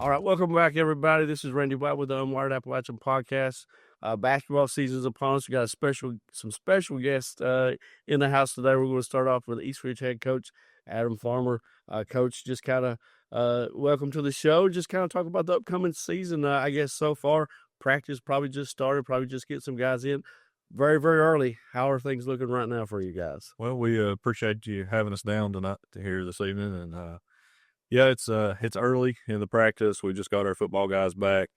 All right, welcome back, everybody. This is Randy White with the Unwired Appalachia Podcast. Basketball season is upon us. We got some special guests in the house today. We're going to start off with East Ridge head coach Adam Farmer. Coach, just kind of welcome to the show. Just kind of talk about the upcoming season. I guess so far practice probably just started. Probably just get some guys in. Very, very early. How are things looking right now for you guys? Well, we appreciate you having us down tonight to here this evening, and yeah, it's early in the practice. We just got our football guys back.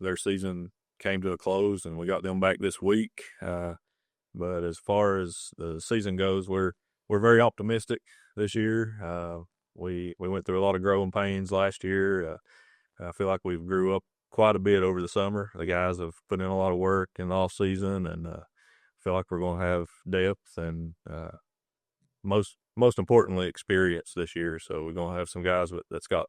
Their season came to a close, and we got them back this week. But as far as the season goes, we're very optimistic this year. We went through a lot of growing pains last year. I feel like we've grew up quite a bit over the summer. The guys have put in a lot of work in the off season, and feel like we're going to have depth and most importantly experience this year. So we're going to have some guys that's got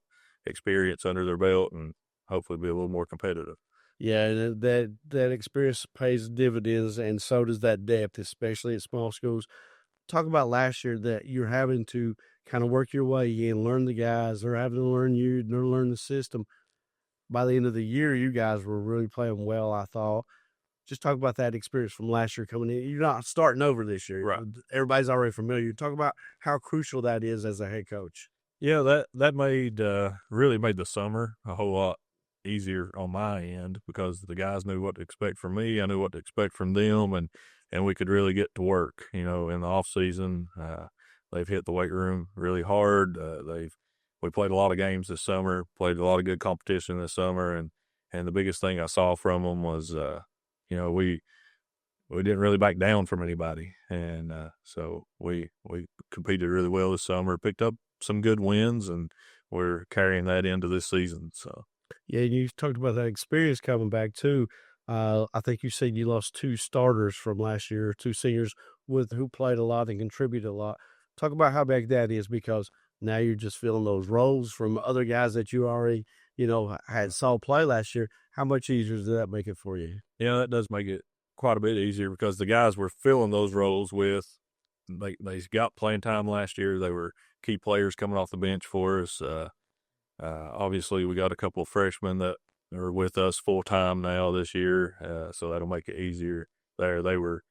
experience under their belt and hopefully be a little more competitive. Yeah, and that experience pays dividends, and so does that depth, especially at small schools. Talk about last year that you're having to kind of work your way in, learn the guys. They're having to learn you, they're learn the system. By the end of the year, you guys were really playing well, I thought. Just talk about that experience from last year coming in. You're not starting over this year. Right. Everybody's already familiar. Talk about how crucial that is as a head coach. Yeah, that made really made the summer a whole lot easier on my end because the guys knew what to expect from me. I knew what to expect from them, and we could really get to work. In the off season, they've hit the weight room really hard. We played a lot of games this summer, played a lot of good competition this summer, and the biggest thing I saw from them was we didn't really back down from anybody, and so we competed really well this summer, picked up some good wins, and we're carrying that into this season. So yeah, you talked about that experience coming back too. I think you said you lost 2 starters from last year, 2 seniors who played a lot and contributed a lot. Talk about how big that is, because now you're just filling those roles from other guys that you already had saw play last year. How much easier does that make it for you? Yeah, that does make it quite a bit easier because the guys we're filling those roles with, they got playing time last year. They were key players coming off the bench for us. Obviously, we got a couple of freshmen that are with us full time now this year, so that'll make it easier. They were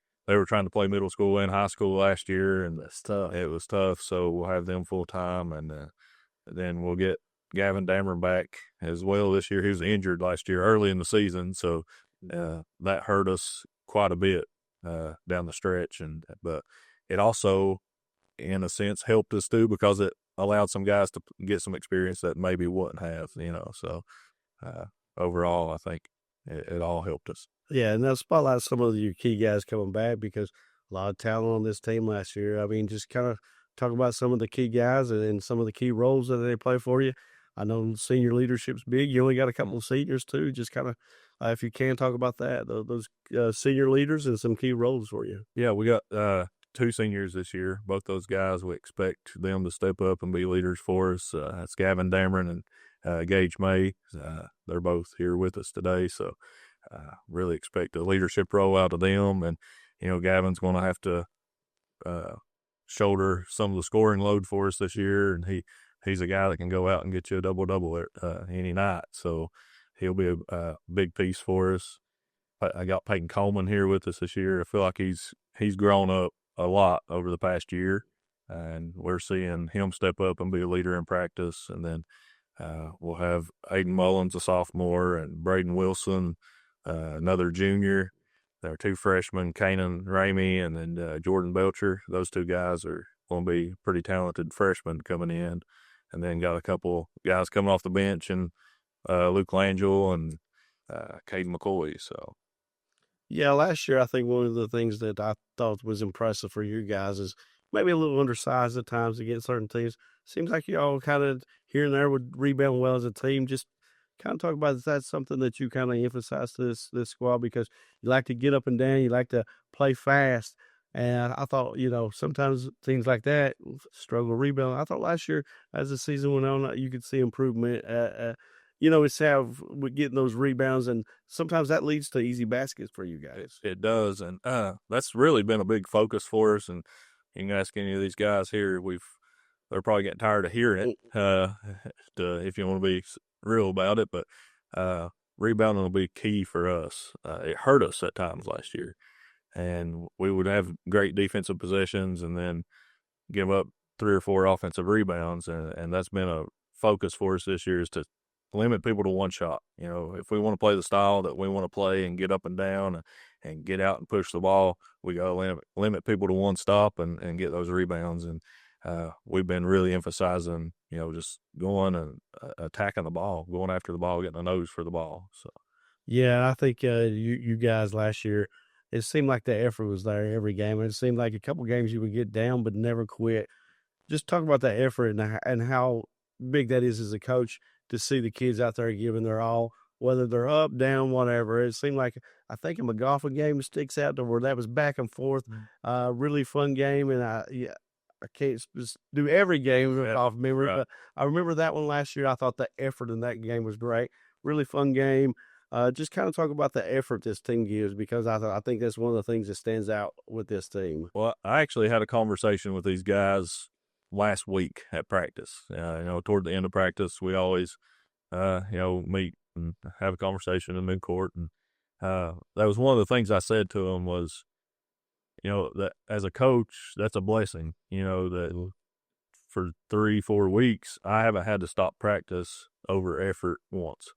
trying to play middle school and high school last year, and That's tough. it was tough. So we'll have them full time, and then we'll get Gavin Damron back as well this year. He was injured last year early in the season, so that hurt us quite a bit down the stretch. But it also, in a sense, helped us too because it allowed some guys to get some experience that maybe wouldn't have. So overall, I think it all helped us. Yeah, and that spotlight some of your key guys coming back because a lot of talent on this team last year. I mean, just kind of talk about some of the key guys and some of the key roles that they play for you. I know senior leadership's big. You only got a couple of seniors too. Just kind of, if you can, talk about that, those senior leaders and some key roles for you. Yeah, we got 2 seniors this year. Both those guys, we expect them to step up and be leaders for us. That's Gavin Damron and Gage May. They're both here with us today, so really expect a leadership role out of them. And Gavin's going to have to shoulder some of the scoring load for us this year, and he's a guy that can go out and get you a double-double any night. So he'll be a big piece for us. I got Peyton Coleman here with us this year. I feel like he's grown up a lot over the past year, and we're seeing him step up and be a leader in practice. And then we'll have Aiden Mullins, a sophomore, and Braden Wilson, another junior. There are 2 freshmen, Kanan Ramey and then Jordan Belcher. Those 2 guys are going to be pretty talented freshmen coming in. And then got a couple guys coming off the bench, and Luke Langell and Caden McCoy. So, yeah, last year I think one of the things that I thought was impressive for you guys is maybe a little undersized at times against certain teams. Seems like you all kind of here and there would rebound well as a team. Just kind of talk about, is that something that you kind of emphasize to this squad, because you like to get up and down, you like to play fast. And I thought, sometimes things like that, struggle rebound. I thought last year, as the season went on, you could see improvement. It's how we're getting those rebounds, and sometimes that leads to easy baskets for you guys. It does, and that's really been a big focus for us. And you can ask any of these guys here, they're probably getting tired of hearing it. If you want to be real about it, but rebounding will be key for us. It hurt us at times last year, and we would have great defensive possessions and then give up 3 or 4 offensive rebounds, and that's been a focus for us this year is to limit people to one shot. You know, if we want to play the style that we want to play and get up and down and get out and push the ball, we got to limit people to one stop and get those rebounds. And we've been really emphasizing, you know, just going and attacking the ball, going after the ball, getting a nose for the ball. So, Yeah, I think you guys last year, it seemed like the effort was there every game. And it seemed like a couple games you would get down but never quit. Just talk about that effort and how big that is as a coach to see the kids out there giving their all, whether they're up, down, whatever. It seemed like I think in the golfing game sticks out to where that was back and forth, really fun game, and I can't just do every game off memory, right. but I remember that one last year. I thought the effort in that game was great, really fun game. Just kind of talk about the effort this team gives because I think that's one of the things that stands out with this team. Well, I actually had a conversation with these guys last week at practice. You know, toward the end of practice, we always, you know, meet and have a conversation in mid-court. And that was one of the things I said to them was, you know, that as a coach, that's a blessing, you know, that for 3-4 weeks, I haven't had to stop practice over effort once.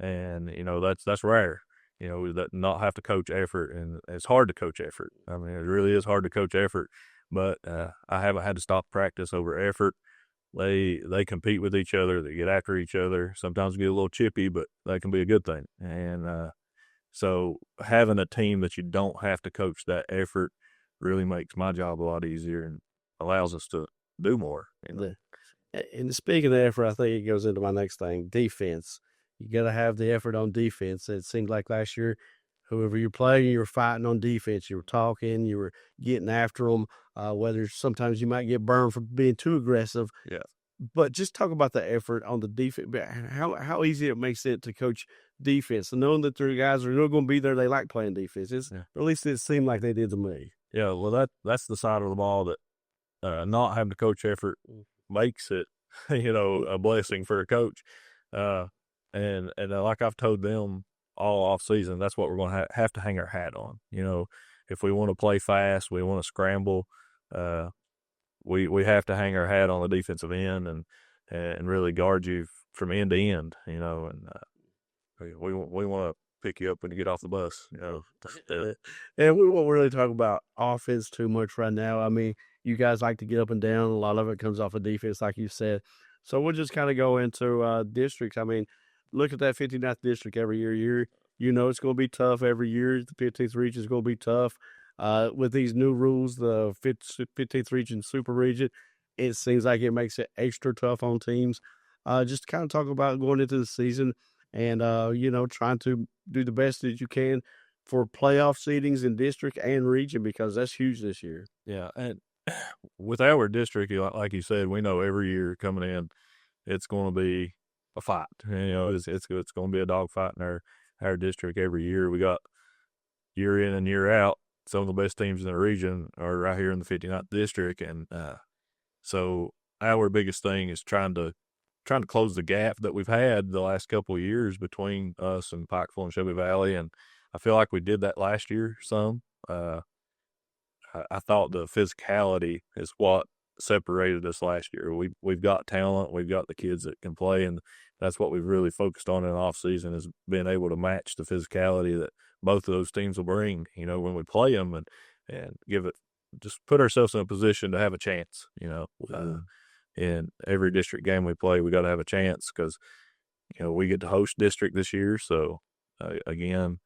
And, you know, that's rare, you know, that not have to coach effort. And it's hard to coach effort. I mean, it really is hard to coach effort, but I haven't had to stop practice over effort. They compete with each other. They get after each other. Sometimes get a little chippy, but that can be a good thing. And so having a team that you don't have to coach that effort really makes my job a lot easier and allows us to do more. You know? And speaking of effort, I think it goes into my next thing, defense. You got to have the effort on defense. It seemed like last year, whoever you're playing, you were fighting on defense. You were talking, you were getting after them, whether sometimes you might get burned for being too aggressive. Yeah. But just talk about the effort on the defense, how easy it makes it to coach defense. And knowing that their guys are going to be there, they like playing defense. Or at least it seemed like they did to me. Yeah, well, that's the side of the ball that not having to coach effort makes it, you know, a blessing for a coach. And like I've told them all off season, that's what we're going to have to hang our hat on. You know, if we want to play fast, we want to scramble, we have to hang our hat on the defensive end and really guard you from end to end, you know, and we want to pick you up when you get off the bus, you know. And we won't really talk about offense too much right now. I mean, you guys like to get up and down. A lot of it comes off of defense, like you said. So we'll just kind of go into districts. I mean, look at that 59th district every year. You know it's going to be tough every year. The 15th region is going to be tough. With these new rules, the 15th region, super region, it seems like it makes it extra tough on teams. Just kind of talk about going into the season and, you know, trying to do the best that you can for playoff seedings in district and region because that's huge this year. Yeah, and with our district, like you said, we know every year coming in, it's going to be a fight. You know, it's going to be a dog fight in our district every year. We got year in and year out. Some of the best teams in the region are right here in the 59th district, and so our biggest thing is trying to close the gap that we've had the last couple of years between us and Pikeville and Shelby Valley, and I feel like we did that last year some. I thought the physicality is what separated us last year. We've got talent, we've got the kids that can play, and that's what we've really focused on in off season is being able to match the physicality that both of those teams will bring. You know, when we play them and give it, just put ourselves in a position to have a chance. You know, in every district game we play, we got to have a chance because you know we get to host district this year. So again,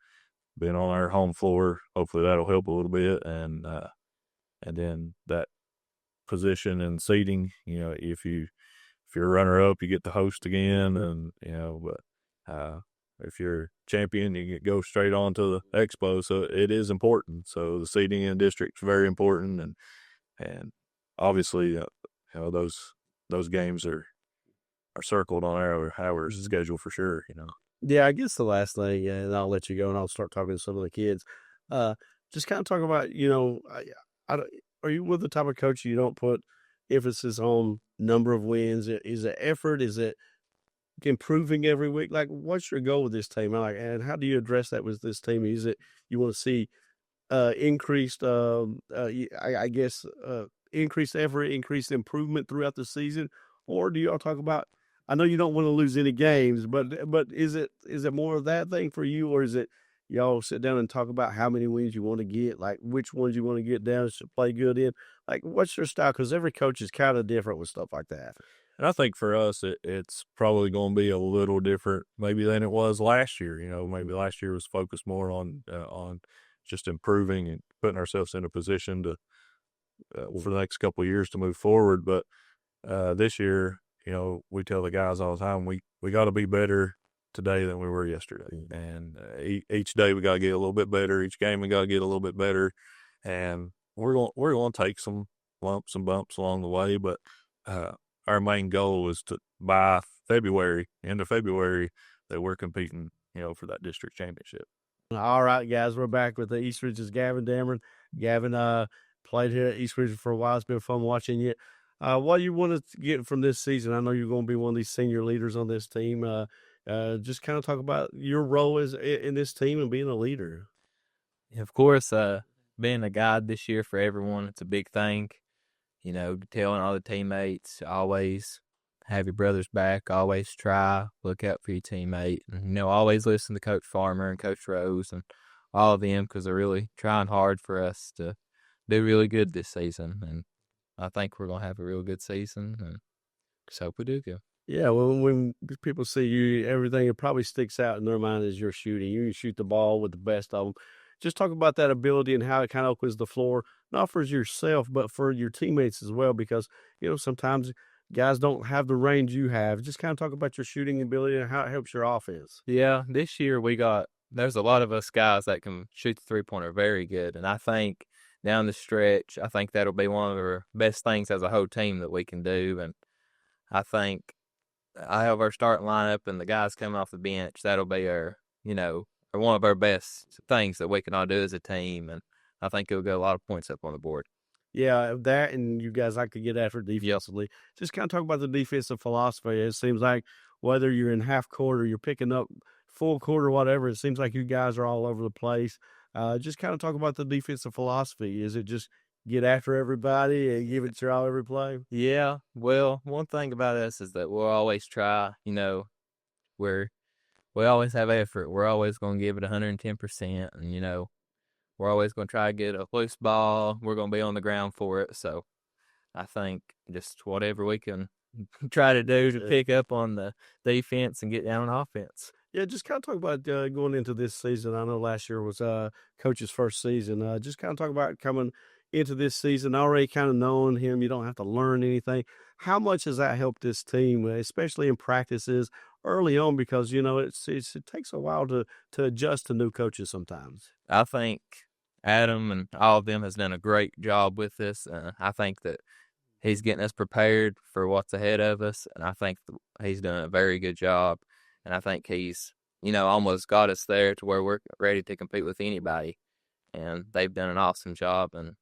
being on our home floor, hopefully that'll help a little bit, and then that position and seating, you know, if you're a runner up, you get to host again, and you know, but if you're champion, you go straight on to the expo. So it is important. So the seating in district is very important, and obviously, you know, those games are circled on our schedule for sure. You know. Yeah, I guess the last thing, and I'll let you go, and I'll start talking to some of the kids. Just kind of talk about, you know, are you with the type of coach you don't put emphasis on number of wins? Is it effort? Is it improving every week? Like, what's your goal with this team? And how do you address that with this team? Is it you want to see increased, I guess, increased effort, increased improvement throughout the season, or do y'all talk about? I know you don't want to lose any games, but is it more of that thing for you, or is it y'all sit down and talk about how many wins you want to get, like which ones you want to get down to play good in? Like, what's your style? Because every coach is kind of different with stuff like that. And I think for us, it's probably going to be a little different maybe than it was last year. Maybe last year was focused more on just improving and putting ourselves in a position to for the next couple of years to move forward. But this year, we tell the guys all the time, we got to be better today than we were yesterday. And each day we got to get a little bit better. Each game we got to get a little bit better. And we're going to take some lumps and bumps along the way. But our main goal is to by end of February, that we're competing, for that district championship. All right, guys, we're back with the East Ridge's Gavin Damron. Gavin played here at East Ridge for a while. It's been fun watching you. What do you want to get from this season? I know you're going to be one of these senior leaders on this team. Just kind of talk about your role in this team and being a leader. Of course, being a guide this year for everyone, it's a big thing. Telling all the teammates, always have your brother's back, always try, look out for your teammate. And, always listen to Coach Farmer and Coach Rose and all of them, because they're really trying hard for us to do really good this season. And I think we're going to have a real good season, and just hope we do good. Yeah, well, when people see you, everything that probably sticks out in their mind is your shooting. You can shoot the ball with the best of them. Just talk about that ability and how it kind of opens the floor, not for yourself, but for your teammates as well, because, sometimes guys don't have the range you have. Just kind of talk about your shooting ability and how it helps your offense. Yeah, this year there's a lot of us guys that can shoot the three-pointer very good, and I think down the stretch, I think that'll be one of our best things as a whole team that we can do. And I think I have our starting lineup and the guys coming off the bench. That'll be our one of our best things that we can all do as a team. And I think it'll get a lot of points up on the board. Yeah, that, and you guys like to get after defensively. Just kind of talk about the defensive philosophy. It seems like whether you're in half court or you're picking up full court or whatever, it seems like you guys are all over the place. Just kind of talk about the defensive philosophy. Is it just get after everybody and give it your all every play? Yeah, well, one thing about us is that we'll always try, we always have effort. We're always going to give it 110%. And, we're always going to try to get a loose ball. We're going to be on the ground for it. So I think just whatever we can try to do to pick up on the defense and get down on offense. Yeah, just kind of talk about going into this season. I know last year was Coach's first season. Just kind of talk about coming into this season, already kind of knowing him. You don't have to learn anything. How much has that helped this team, especially in practices early on? Because, it takes a while to adjust to new coaches sometimes. I think Adam and all of them has done a great job with this. I think that he's getting us prepared for what's ahead of us, and I think he's done a very good job. And I think he's, almost got us there to where we're ready to compete with anybody. And they've done an awesome job, and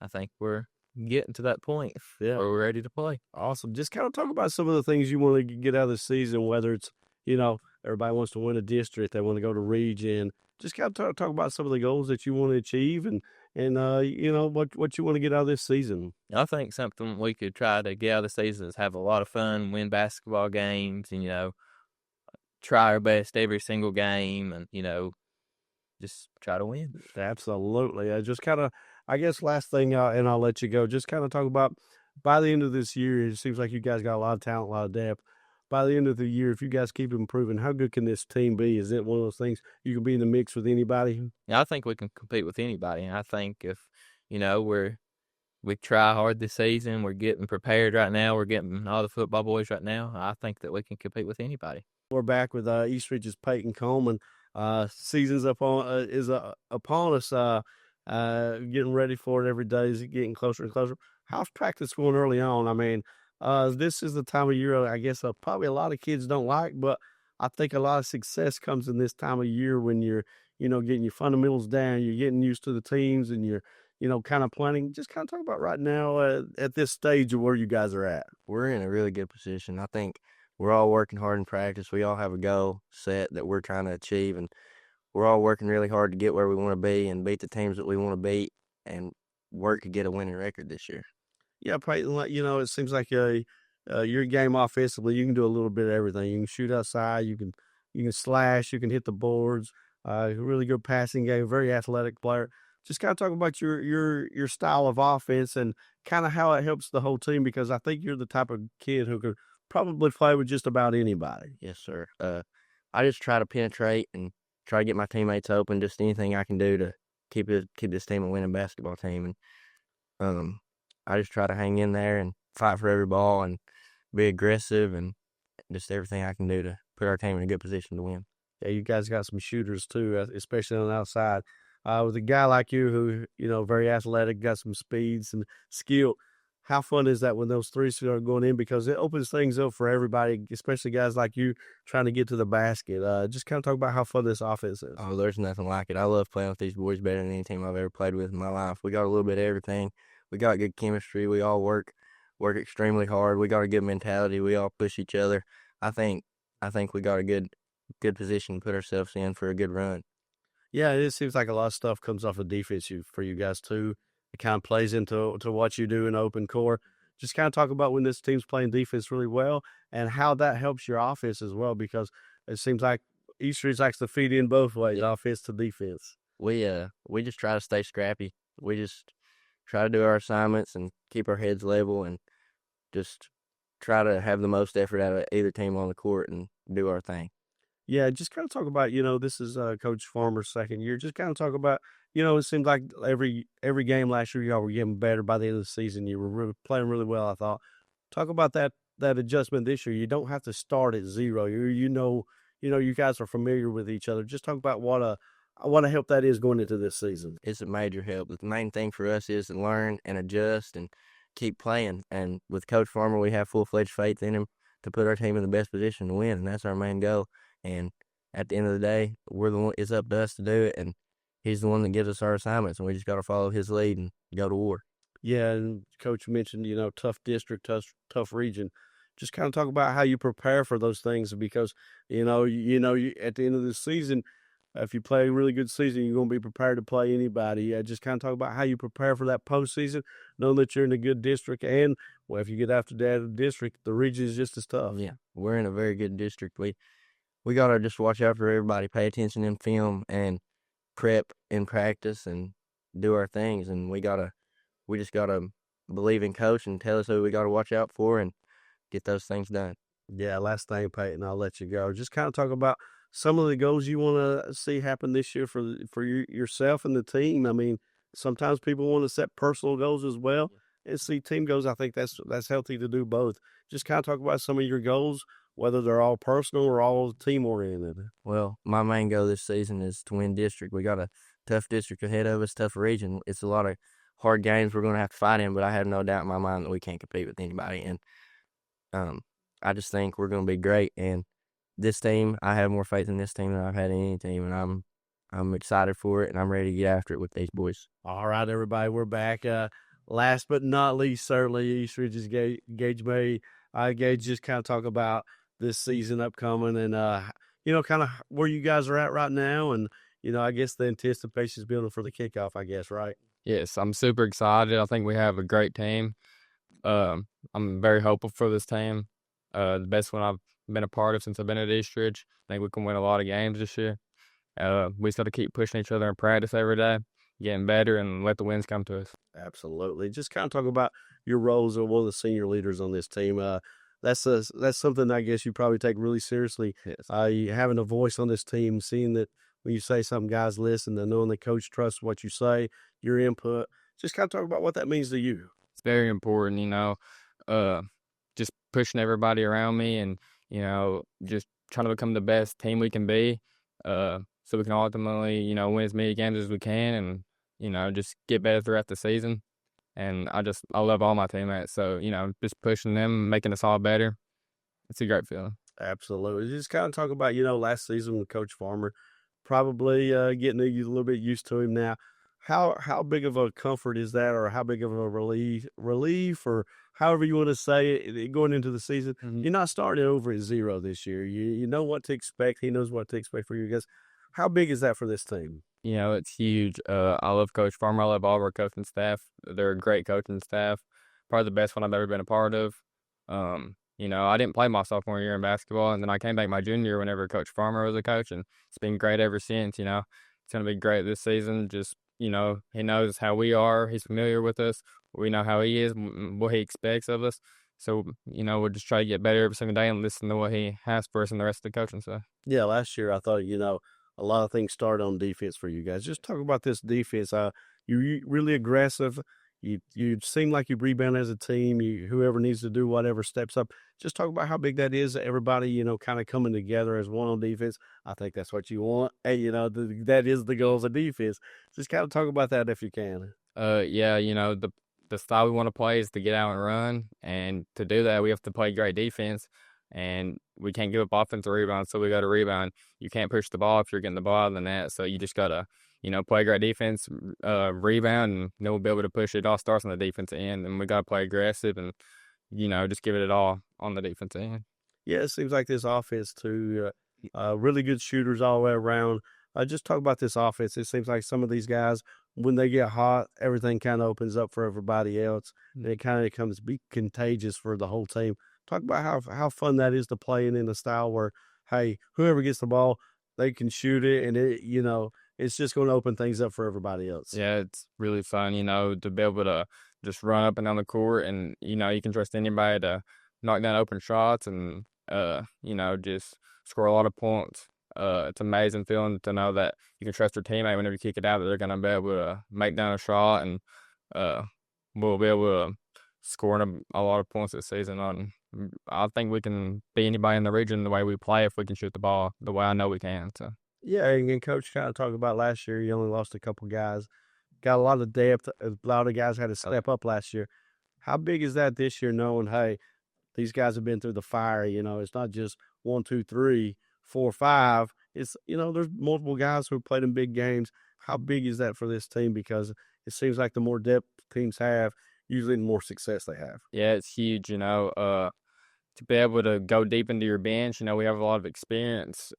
I think we're getting to that point where we're ready to play. Awesome. Just kind of talk about some of the things you want to get out of the season, whether it's, everybody wants to win a district, they want to go to region. Just kind of talk about some of the goals that you want to achieve and what you want to get out of this season. I think something we could try to get out of the season is have a lot of fun, win basketball games, and, try our best every single game and, just try to win. Absolutely. Just kind of, I guess, last thing, and I'll let you go, just kind of talk about by the end of this year, it seems like you guys got a lot of talent, a lot of depth. By the end of the year, if you guys keep improving, how good can this team be? Is it one of those things you can be in the mix with anybody? Yeah, I think we can compete with anybody. And I think if, we try hard this season, we're getting prepared right now, we're getting all the football boys right now, I think that we can compete with anybody. We're back with East Ridge's Peyton Coleman. Season's upon us. Getting ready for it every day. Is getting closer and closer. How's practice going early on? I mean, this is the time of year, I guess, probably a lot of kids don't like, but I think a lot of success comes in this time of year when you're, getting your fundamentals down, you're getting used to the teams, and you're, kind of planning. Just kind of talk about right now at this stage of where you guys are at. We're in a really good position. I think we're all working hard in practice. We all have a goal set that we're trying to achieve, and we're all working really hard to get where we want to be and beat the teams that we want to beat and work to get a winning record this year. Yeah, Peyton, it seems like your game offensively, you can do a little bit of everything. You can shoot outside, you can slash, you can hit the boards. Really good passing game, very athletic player. Just kind of talk about your style of offense and kind of how it helps the whole team, because I think you're the type of kid who could probably play with just about anybody. Yes, sir. I just try to penetrate and try to get my teammates open. Just anything I can do to keep this team a winning basketball team, and I just try to hang in there and fight for every ball and be aggressive and just everything I can do to put our team in a good position to win. Yeah, you guys got some shooters too, especially on the outside. With a guy like you who, very athletic, got some speed, some skill, how fun is that when those threes are going in? Because it opens things up for everybody, especially guys like you trying to get to the basket. Just kind of talk about how fun this offense is. Oh, there's nothing like it. I love playing with these boys better than any team I've ever played with in my life. We got a little bit of everything. We got good chemistry. We all work extremely hard. We got a good mentality. We all push each other. I think we got a good position to put ourselves in for a good run. Yeah, it seems like a lot of stuff comes off of defense for you guys too. It kind of plays into what you do in open court. Just kind of talk about when this team's playing defense really well and how that helps your offense as well, because it seems like Eastridge likes to feed in both ways, offense to defense. We just try to stay scrappy. We just try to do our assignments and keep our heads level and just try to have the most effort out of either team on the court and do our thing. Yeah, just kind of talk about, this is Coach Farmer's second year. Just kind of talk about, it seems like every game last year y'all were getting better. By the end of the season, you were playing really well, I thought. Talk about that adjustment this year. You don't have to start at zero. You guys are familiar with each other. Just talk about what a help that is going into this season. It's a major help. The main thing for us is to learn and adjust and keep playing. And with Coach Farmer, we have full-fledged faith in him to put our team in the best position to win, and that's our main goal. And at the end of the day, it's up to us to do it, and he's the one that gives us our assignments, and we just got to follow his lead and go to war. Yeah, and Coach mentioned, tough district, tough region. Just kind of talk about how you prepare for those things, because, you at the end of the season, if you play a really good season, you're going to be prepared to play anybody. Just kind of talk about how you prepare for that postseason, knowing that you're in a good district, and, well, if you get after that district, the region is just as tough. Yeah, we're in a very good district. We got to just watch out for everybody, pay attention in film, and prep in practice and do our things. And we just got to believe in Coach and tell us who we got to watch out for and get those things done. Yeah, last thing, Peyton, I'll let you go. Just kind of talk about some of the goals you want to see happen this year for yourself and the team. I mean, sometimes people want to set personal goals as well and see team goals. I think that's healthy to do both. Just kind of talk about some of your goals, whether they're all personal or all team-oriented. Well, my main goal this season is to win district. We got a tough district ahead of us, tough region. It's a lot of hard games we're going to have to fight in, but I have no doubt in my mind that we can't compete with anybody. And I just think we're going to be great. And this team, I have more faith in this team than I've had in any team, and I'm excited for it, and I'm ready to get after it with these boys. All right, everybody, we're back. Last but not least, certainly, Eastridge's Gage May. Gage, just kind of talk about this season upcoming and, kind of where you guys are at right now. And, I guess the anticipation is building for the kickoff, I guess, right? Yes, I'm super excited. I think we have a great team. I'm very hopeful for this team. The best one I've been a part of since I've been at Eastridge. I think we can win a lot of games this year. We just got to keep pushing each other in practice every day, getting better, and let the wins come to us. Absolutely. Just kind of talk about your roles as one of the senior leaders on this team. That's something I guess you probably take really seriously. Yes. Having a voice on this team, seeing that when you say something, guys listen, and knowing the coach trusts what you say, your input. Just kind of talk about what that means to you. It's very important, just pushing everybody around me and, just trying to become the best team we can be so we can ultimately, win as many games as we can and, just get better throughout the season. And I love all my teammates. So, just pushing them, making us all better. It's a great feeling. Absolutely. Just kind of talk about, last season with Coach Farmer, probably getting a little bit used to him now. How big of a comfort is that, or how big of a relief, or however you want to say it, going into the season. Mhm. You're not starting over at zero this year. You know what to expect. He knows what to expect for you guys. How big is that for this team? You know, it's huge. I love Coach Farmer. I love all of our coaching staff. They're a great coaching staff. Probably the best one I've ever been a part of. You know, I didn't play my sophomore year in basketball, and then I came back my junior year whenever Coach Farmer was a coach, and it's been great ever since. You know, it's going to be great this season. Just, you know, he knows how we are. He's familiar with us. We know how he is, what he expects of us. So, you know, we'll just try to get better every single day and listen to what he has for us and the rest of the coaching staff. Yeah, last year I thought, a lot of things started on defense for you guys. Just talk about this defense. You're really aggressive. You seem like you rebound as a team. Whoever needs to do whatever steps up. Just talk about how big that is. Everybody, kind of coming together as one on defense. I think that's what you want. And, that is the goals of defense. Just kind of talk about that if you can. Yeah, you know, the style we want to play is to get out and run. And to do that, we have to play great defense. And we can't give up offensive rebounds, so we got to rebound. You can't push the ball if you're getting the ball out of the net. So you just got to, play great defense, rebound, and then we'll be able to push it. It all starts on the defensive end, and we got to play aggressive and, just give it all on the defensive end. Yeah, it seems like this offense, too, really good shooters all the way around. Just talk about this offense. It seems like some of these guys, when they get hot, everything kind of opens up for everybody else. And it kind of becomes contagious for the whole team. Talk about how fun that is to play in a style where, hey, whoever gets the ball, they can shoot it, and it's just going to open things up for everybody else. Yeah, it's really fun, to be able to just run up and down the court, and you can trust anybody to knock down open shots and just score a lot of points. It's an amazing feeling to know that you can trust your teammate whenever you kick it out that they're going to be able to make down a shot, and we'll be able to score a lot of points this season. I think we can beat anybody in the region the way we play if we can shoot the ball the way I know we can. So. Yeah, and Coach kind of talked about last year, you only lost a couple guys. Got a lot of depth. A lot of guys had to step up last year. How big is that this year, knowing, hey, these guys have been through the fire? It's not just 1, 2, 3, 4, 5. It's, there's multiple guys who have played in big games. How big is that for this team? Because it seems like the more depth teams have, usually the more success they have. Yeah, it's huge, to be able to go deep into your bench. We have a lot of experience.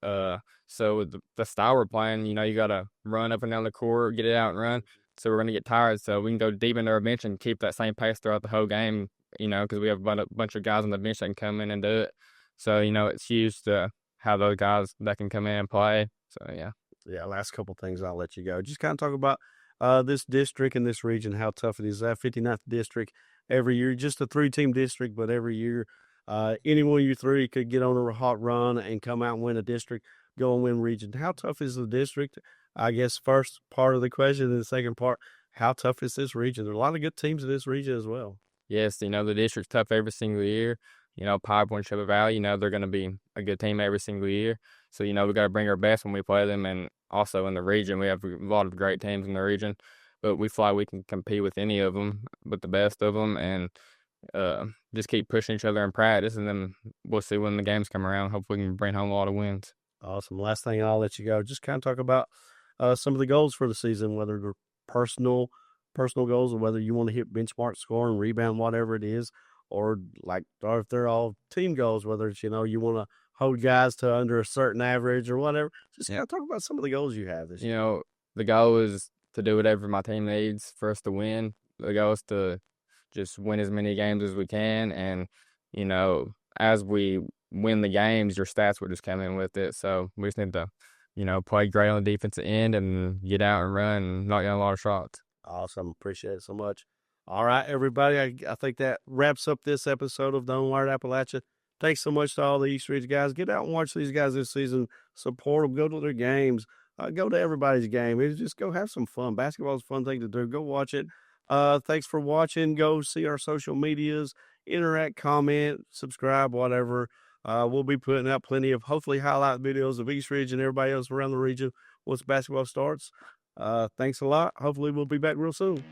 So with the style we're playing, you got to run up and down the court, get it out and run. So we're going to get tired. So we can go deep into our bench and keep that same pace throughout the whole game, because we have a bunch of guys on the bench that can come in and do it. So, it's huge to have those guys that can come in and play. So, yeah. Yeah, last couple things, I'll let you go. Just kind of talk about this district and this region, how tough it is. That 59th district every year, just a 3-team district, but every year, any one of you 3 could get on a hot run and come out and win a district, go and win region. How tough is the district? I guess first part of the question, and the second part, how tough is this region? There are a lot of good teams in this region as well. Yes, the district's tough every single year. Pipeline, Shelby Valley, they're going to be a good team every single year. So, we got to bring our best when we play them. And also in the region, we have a lot of great teams in the region. But we feel like we can compete with any of them, with the best of them, and just keep pushing each other in practice. And then we'll see when the games come around. Hopefully we can bring home a lot of wins. Awesome. Last thing, I'll let you go. Just kind of talk about some of the goals for the season, whether they're personal goals or whether you want to hit benchmark score and rebound, whatever it is, or if they're all team goals, whether it's, you want to hold guys to under a certain average or whatever. Just kind of talk about some of the goals you have this year. The goal is to do whatever my team needs for us to win. The goal is to just win as many games as we can. And, as we win the games, your stats will just come in with it. So we just need to, play great on the defensive end and get out and run and knock down a lot of shots. Awesome. Appreciate it so much. All right, everybody. I think that wraps up this episode of the Unwired Appalachia. Thanks so much to all the East Ridge guys. Get out and watch these guys this season. Support them. Go to their games. Go to everybody's game. Just go have some fun. Basketball is a fun thing to do. Go watch it. Thanks for watching. Go see our social medias. Interact, comment, subscribe, whatever. We'll be putting out plenty of hopefully highlight videos of East Ridge and everybody else around the region once basketball starts. Thanks a lot. Hopefully we'll be back real soon.